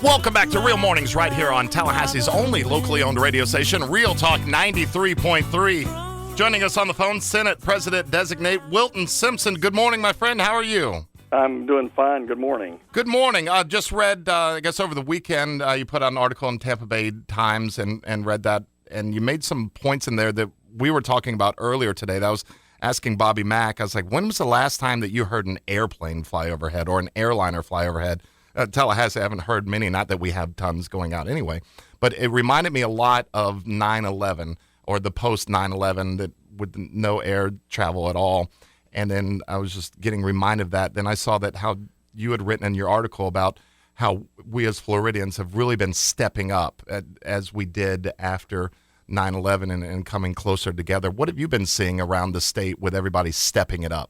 Welcome back to Real Mornings right here on Tallahassee's only locally owned radio station, Real Talk 93.3. Joining us on the phone, Senate President Designate Wilton Simpson. Good morning, my friend. How are you? I'm doing fine. Good morning. Good morning. I just read, I guess over the weekend, you put out an article in Tampa Bay Times and read that, and you made some points in there that we were talking about earlier today. That I was asking Bobby Mack. I was like, when was the last time that you heard an airplane fly overhead or an airliner fly overhead? Tallahassee, I haven't heard many, not that we have tons going out anyway, but it reminded me a lot of 9/11 or the post 9/11 that with no air travel at all. And then I was just getting reminded of that. Then I saw that how you had written in your article about how we as Floridians have really been stepping up as we did after 9/11 and coming closer together. What have you been seeing around the state with everybody stepping it up?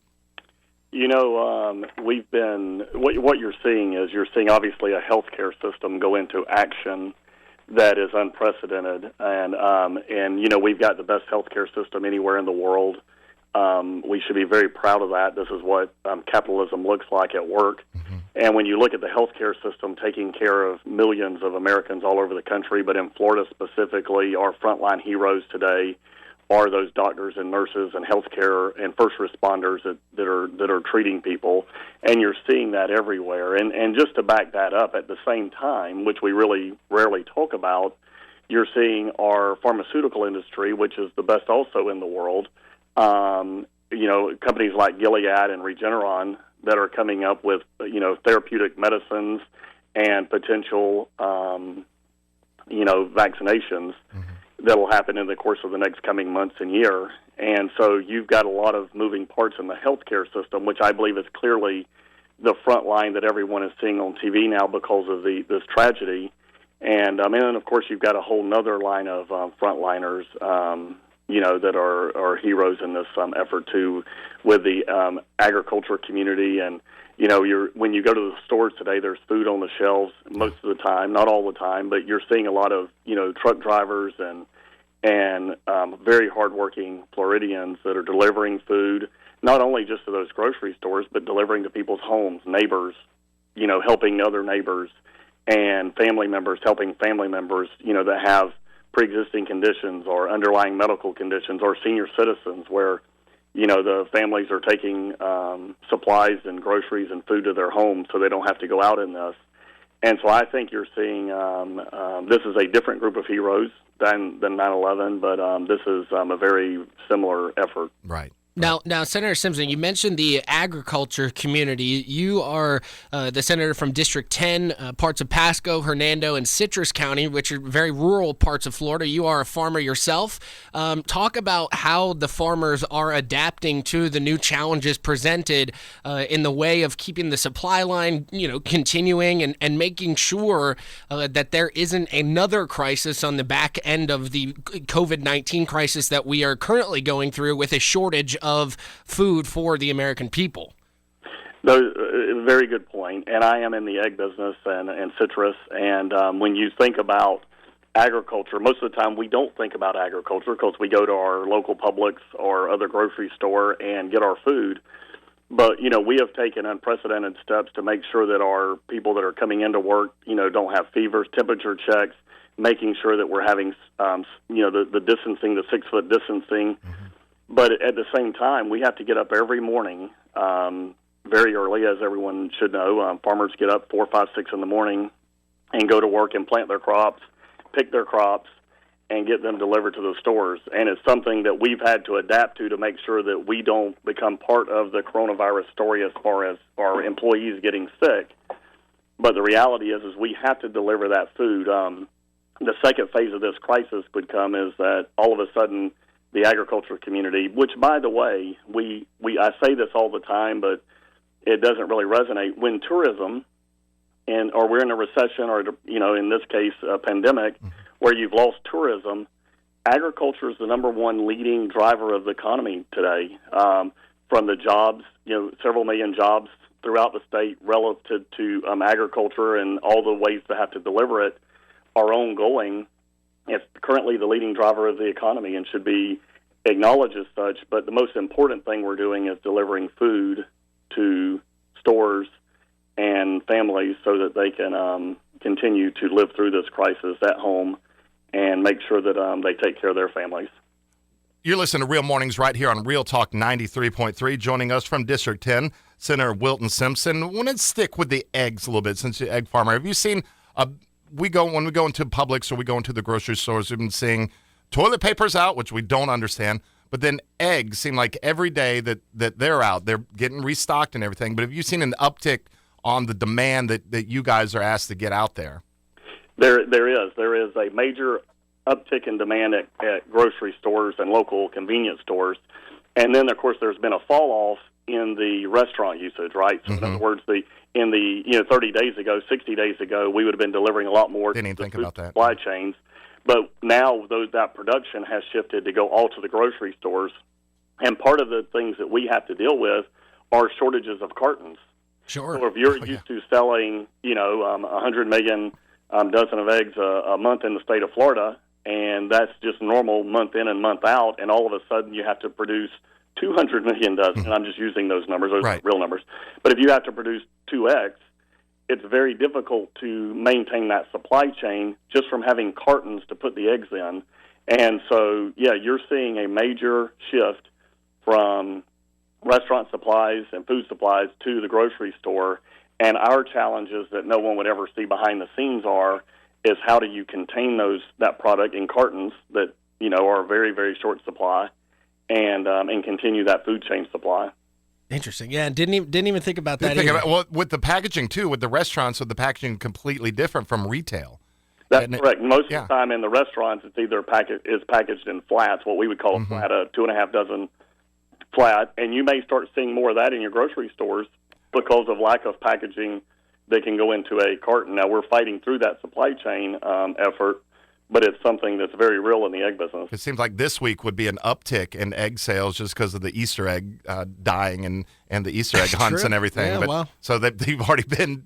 You know, we've been, what you're seeing is obviously a healthcare system go into action that is unprecedented. And you know, we've got the best healthcare system anywhere in the world. We should be very proud of that. This is what capitalism looks like at work. Mm-hmm. And when you look at the healthcare system taking care of millions of Americans all over the country, but in Florida specifically, our frontline heroes today are those doctors and nurses and healthcare and first responders that are treating people, and you're seeing that everywhere. And just to back that up, at the same time, which we really rarely talk about, you're seeing our pharmaceutical industry, which is the best also in the world. You know, companies like Gilead and Regeneron that are coming up with, you know, therapeutic medicines and potential, you know, vaccinations that will happen in the course of the next coming months and year. And so you've got a lot of moving parts in the healthcare system, which I believe is clearly the front line that everyone is seeing on TV now because of this tragedy. And then, of course, you've got a whole other line of frontliners, you know, that are heroes in this effort too, with the agriculture community. And you know, when you go to the stores today, there's food on the shelves most of the time, not all the time, but you're seeing a lot of, you know, truck drivers and very hardworking Floridians that are delivering food, not only just to those grocery stores, but delivering to people's homes, neighbors, you know, helping other neighbors, and family members helping family members, you know, that have pre-existing conditions or underlying medical conditions, or senior citizens where, you know, the families are taking supplies and groceries and food to their homes so they don't have to go out in this. And so I think you're seeing this is a different group of heroes than 9/11, but this is a very similar effort. Right. Now, Senator Simpson, you mentioned the agriculture community. You are the senator from District 10, parts of Pasco, Hernando, and Citrus County, which are very rural parts of Florida. You are a farmer yourself. Talk about how the farmers are adapting to the new challenges presented in the way of keeping the supply line, you know, continuing and making sure that there isn't another crisis on the back end of the COVID-19 crisis that we are currently going through with a shortage of food for the American people. Very good point. And I am in the egg business and citrus. And when you think about agriculture, most of the time we don't think about agriculture because we go to our local Publix or other grocery store and get our food. But, you know, we have taken unprecedented steps to make sure that our people that are coming into work, you know, don't have fevers, temperature checks, making sure that we're having, you know, the distancing, the 6-foot distancing. Mm-hmm. But at the same time, we have to get up every morning very early, as everyone should know. Farmers get up 4, 5, 6 in the morning and go to work and plant their crops, pick their crops, and get them delivered to the stores. And it's something that we've had to adapt to make sure that we don't become part of the coronavirus story as far as our employees getting sick. But the reality is we have to deliver that food. The second phase of this crisis could come is that all of a sudden the agriculture community, which, by the way, I say this all the time, but it doesn't really resonate. When tourism, or we're in a recession, or, you know, in this case, a pandemic, where you've lost tourism, agriculture is the number one leading driver of the economy today. From the jobs, you know, several million jobs throughout the state relative to agriculture and all the ways to have to deliver it are ongoing. It's currently the leading driver of the economy and should be acknowledged as such. But the most important thing we're doing is delivering food to stores and families so that they can continue to live through this crisis at home and make sure that they take care of their families. You're listening to Real Mornings right here on Real Talk 93.3. Joining us from District 10, Senator Wilton Simpson. I want to stick with the eggs a little bit since you're an egg farmer. Have you seen, when we go into Publix or we go into the grocery stores, we've been seeing toilet paper's out, which we don't understand, but then eggs seem like every day that they're out. They're getting restocked and everything. But have you seen an uptick on the demand that you guys are asked to get out there? There is a major uptick in demand at grocery stores and local convenience stores. And then, of course, there's been a fall-off in the restaurant usage, right? So, in other words, 30 days ago, 60 days ago, we would have been delivering a lot more to the food supply chains. But now that production has shifted to go all to the grocery stores. And part of the things that we have to deal with are shortages of cartons. Sure. So if you're used to selling, 100 million dozen of eggs a month in the state of Florida, and that's just normal month in and month out, and all of a sudden you have to produce 200 million dozen, and I'm just using those numbers, those are real numbers. But if you have to produce 2X, it's very difficult to maintain that supply chain just from having cartons to put the eggs in. And so, you're seeing a major shift from restaurant supplies and food supplies to the grocery store. And our challenges that no one would ever see behind the scenes is how do you contain that product in cartons that, are very, very short supply and continue that food chain supply. Interesting. Yeah, didn't even think about that. Well, with the packaging too, with the restaurants, with the packaging completely different from retail. That's correct. Most of the time in the restaurants, it's either packaged in flats, what we would call a flat, a 2.5 dozen flat, and you may start seeing more of that in your grocery stores because of lack of packaging that can go into a carton. Now we're fighting through that supply chain effort, but it's something that's very real in the egg business. It seems like this week would be an uptick in egg sales just because of the Easter egg dying and the Easter egg hunts and everything. Yeah, so they've already been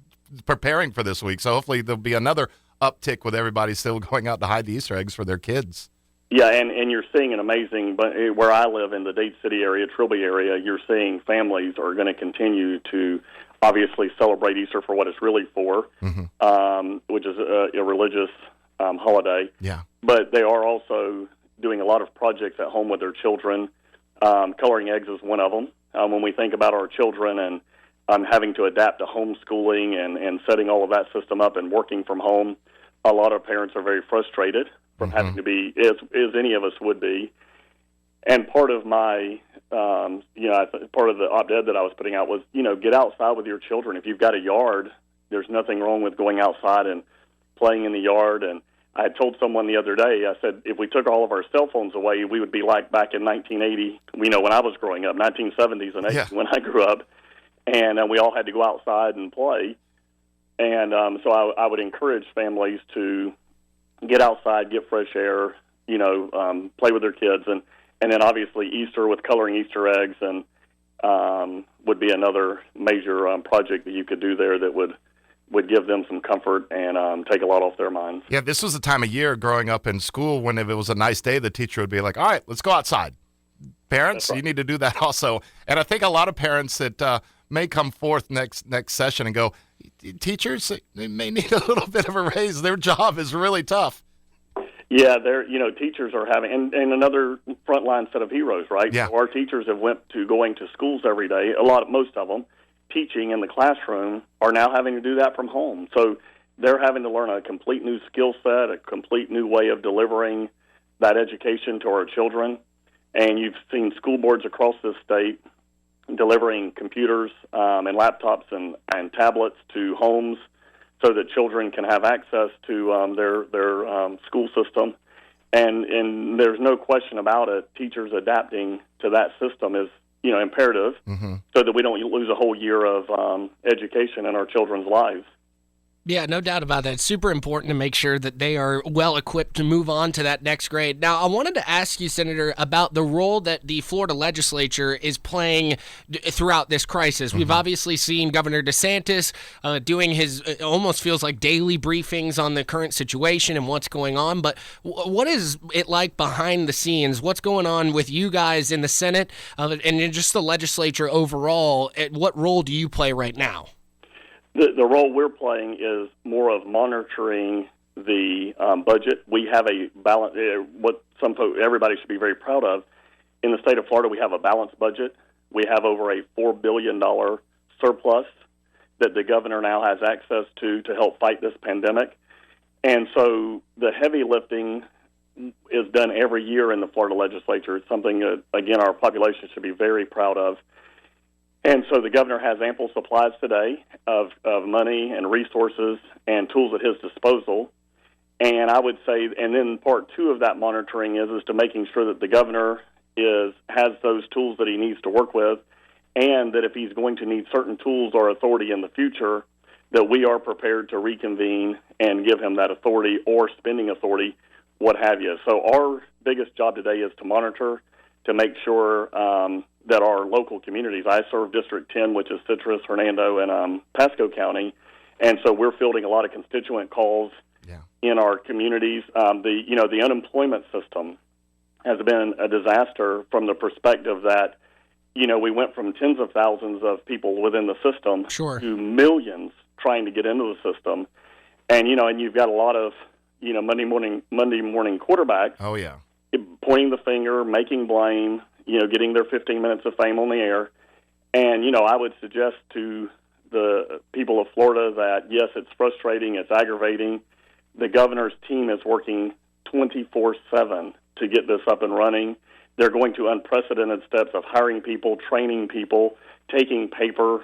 preparing for this week. So hopefully there'll be another uptick with everybody still going out to hide the Easter eggs for their kids. Yeah, and you're seeing an amazing, but where I live in the Dade City area, Trilby area, you're seeing families are going to continue to obviously celebrate Easter for what it's really for, which is a religious holiday. Yeah. But they are also doing a lot of projects at home with their children. Coloring eggs is one of them. When we think about our children and having to adapt to homeschooling and setting all of that system up and working from home, a lot of parents are very frustrated from having to be, as any of us would be. And part of my, part of the op-ed that I was putting out was, get outside with your children. If you've got a yard, there's nothing wrong with going outside and playing in the yard. And I had told someone the other day, I said, if we took all of our cell phones away, we would be like back in 1980, when I was growing up, 1970s and 80s when I grew up. And we all had to go outside and play. And so I would encourage families to get outside, get fresh air, play with their kids. And then obviously Easter with coloring Easter eggs and would be another major project that you could do there that would give them some comfort and take a lot off their minds. Yeah, this was the time of year growing up in school when if it was a nice day, the teacher would be like, all right, let's go outside. Parents, you need to do that also. And I think a lot of parents that may come forth next session and go, teachers, they may need a little bit of a raise. Their job is really tough. Yeah, teachers are having, and another frontline set of heroes, right? Yeah. So our teachers have went to going to schools every day, most of them, teaching in the classroom, are now having to do that from home. So they're having to learn a complete new skill set, a complete new way of delivering that education to our children. And you've seen school boards across this state delivering computers and laptops and tablets to homes so that children can have access to their school system. And there's no question about it, teachers adapting to that system is imperative so that we don't lose a whole year of education in our children's lives. Yeah, no doubt about that. It's super important to make sure that they are well equipped to move on to that next grade. Now, I wanted to ask you, Senator, about the role that the Florida legislature is playing throughout this crisis. We've obviously seen Governor DeSantis doing his, almost feels like daily briefings on the current situation and what's going on. But what is it like behind the scenes? What's going on with you guys in the Senate and in just the legislature overall? What role do you play right now? The role we're playing is more of monitoring the budget. We have a balance. What everybody should be very proud of. In the state of Florida, we have a balanced budget. We have over a $4 billion surplus that the governor now has access to help fight this pandemic. And so the heavy lifting is done every year in the Florida legislature. It's something that, again, our population should be very proud of. And so the governor has ample supplies today of money and resources and tools at his disposal. And I would say, and then part two of that monitoring is to making sure that the governor has those tools that he needs to work with, and that if he's going to need certain tools or authority in the future, that we are prepared to reconvene and give him that authority or spending authority, what have you. So our biggest job today is to monitor, to make sure that our local communities, I serve District 10, which is Citrus, Hernando, and Pasco County, and so we're fielding a lot of constituent calls in our communities. The unemployment system has been a disaster from the perspective that, we went from tens of thousands of people within the system to millions trying to get into the system. And, and you've got a lot of, Monday morning quarterbacks. Oh, yeah. Pointing the finger, making blame, getting their 15 minutes of fame on the air. And, I would suggest to the people of Florida that, yes, it's frustrating, it's aggravating. The governor's team is working 24/7 to get this up and running. They're going to unprecedented steps of hiring people, training people, taking paper,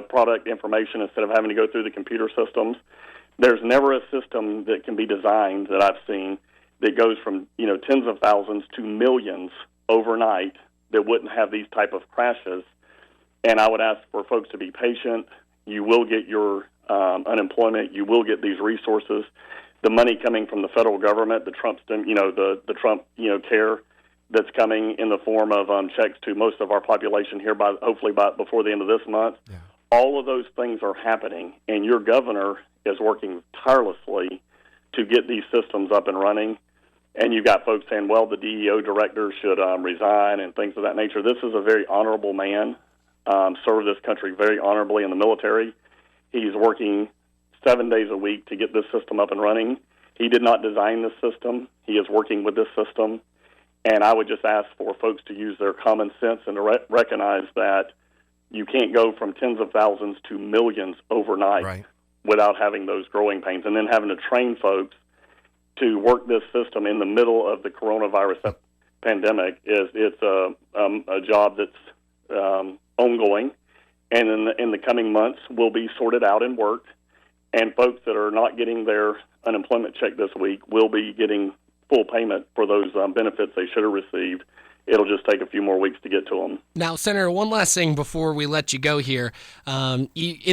product information instead of having to go through the computer systems. There's never a system that can be designed that I've seen that goes from, tens of thousands to millions overnight that wouldn't have these type of crashes. And I would ask for folks to be patient. You will get your unemployment. You will get these resources. The money coming from the federal government, the Trump care that's coming in the form of checks to most of our population here hopefully before the end of this month. Yeah. All of those things are happening, and your governor is working tirelessly to get these systems up and running. And you've got folks saying, well, the DEO director should resign and things of that nature. This is a very honorable man, served this country very honorably in the military. He's working 7 days a week to get this system up and running. He did not design this system. He is working with this system. And I would just ask for folks to use their common sense and to recognize that you can't go from tens of thousands to millions overnight without having those growing pains, and then having to train folks to work this system in the middle of the coronavirus pandemic. It's a job that's ongoing, and in the coming months will be sorted out and worked. And folks that are not getting their unemployment check this week will be getting full payment for those benefits they should have received. It'll just take a few more weeks to get to them. Now, Senator, one last thing before we let you go here. In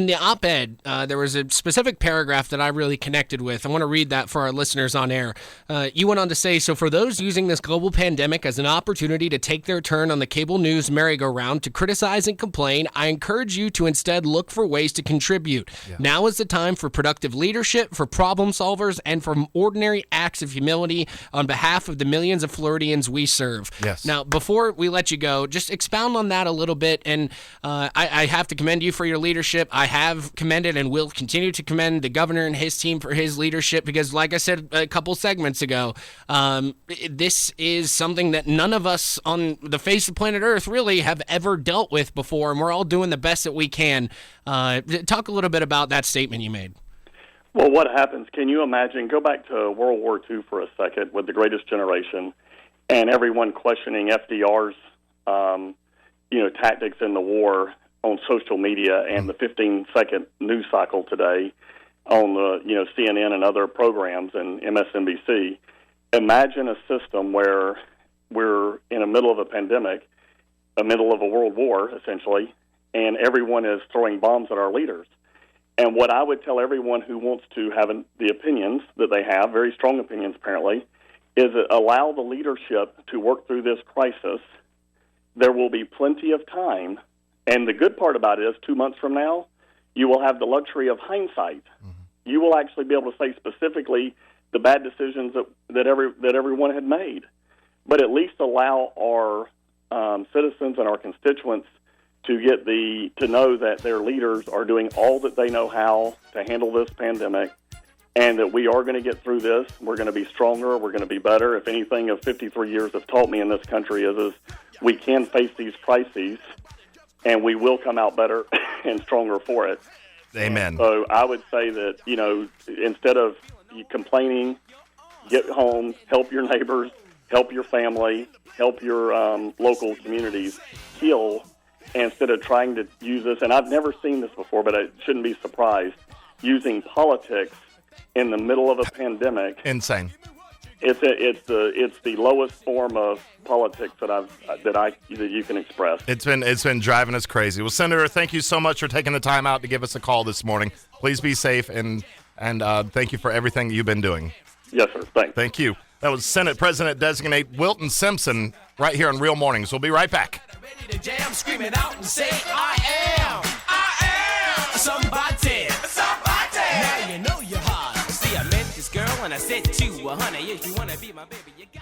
the op-ed, there was a specific paragraph that I really connected with. I want to read that for our listeners on air. You went on to say, so for those using this global pandemic as an opportunity to take their turn on the cable news merry-go-round to criticize and complain, I encourage you to instead look for ways to contribute. Yeah. Now is the time for productive leadership, for problem solvers, and for ordinary acts of humility on behalf of the millions of Floridians we serve. Yes. Now, before we let you go, just expound on that a little bit. And I have to commend you for your leadership. I have commended and will continue to commend the governor and his team for his leadership because, like I said a couple segments ago, this is something that none of us on the face of planet Earth really have ever dealt with before, and we're all doing the best that we can. Talk a little bit about that statement you made. Well, what happens, can you imagine, go back to World War II for a second with The Greatest Generation, and everyone questioning FDR's, tactics in the war on social media and the 15-second news cycle today on the, CNN and other programs and MSNBC. Imagine a system where we're in the middle of a pandemic, the middle of a world war, essentially, and everyone is throwing bombs at our leaders. And what I would tell everyone who wants to have the opinions that they have, very strong opinions apparently, is allow the leadership to work through this crisis. There will be plenty of time, and the good part about it is 2 months from now, you will have the luxury of hindsight. Mm-hmm. You will actually be able to say specifically the bad decisions that everyone had made, but at least allow our citizens and our constituents to know that their leaders are doing all that they know how to handle this pandemic, and that we are going to get through this. We're going to be stronger. We're going to be better. If anything of 53 years have taught me in this country is we can face these crises, and we will come out better and stronger for it. Amen. So I would say that, instead of complaining, get home, help your neighbors, help your family, help your local communities heal, instead of trying to use this. And I've never seen this before, but I shouldn't be surprised, using politics in the middle of a pandemic. Insane. It's the lowest form of politics that you can express. It's been driving us crazy. Well, Senator, thank you so much for taking the time out to give us a call this morning. Please be safe, and thank you for everything you've been doing. Yes, sir. Thanks. Thank you. That was Senate President Designate Wilton Simpson right here on Real Mornings. We'll be right back. Ready to jam, scream it out and say, I am somebody. Now you know you're hot. See, I met this girl and I said to her, honey, if you want to be my baby, you got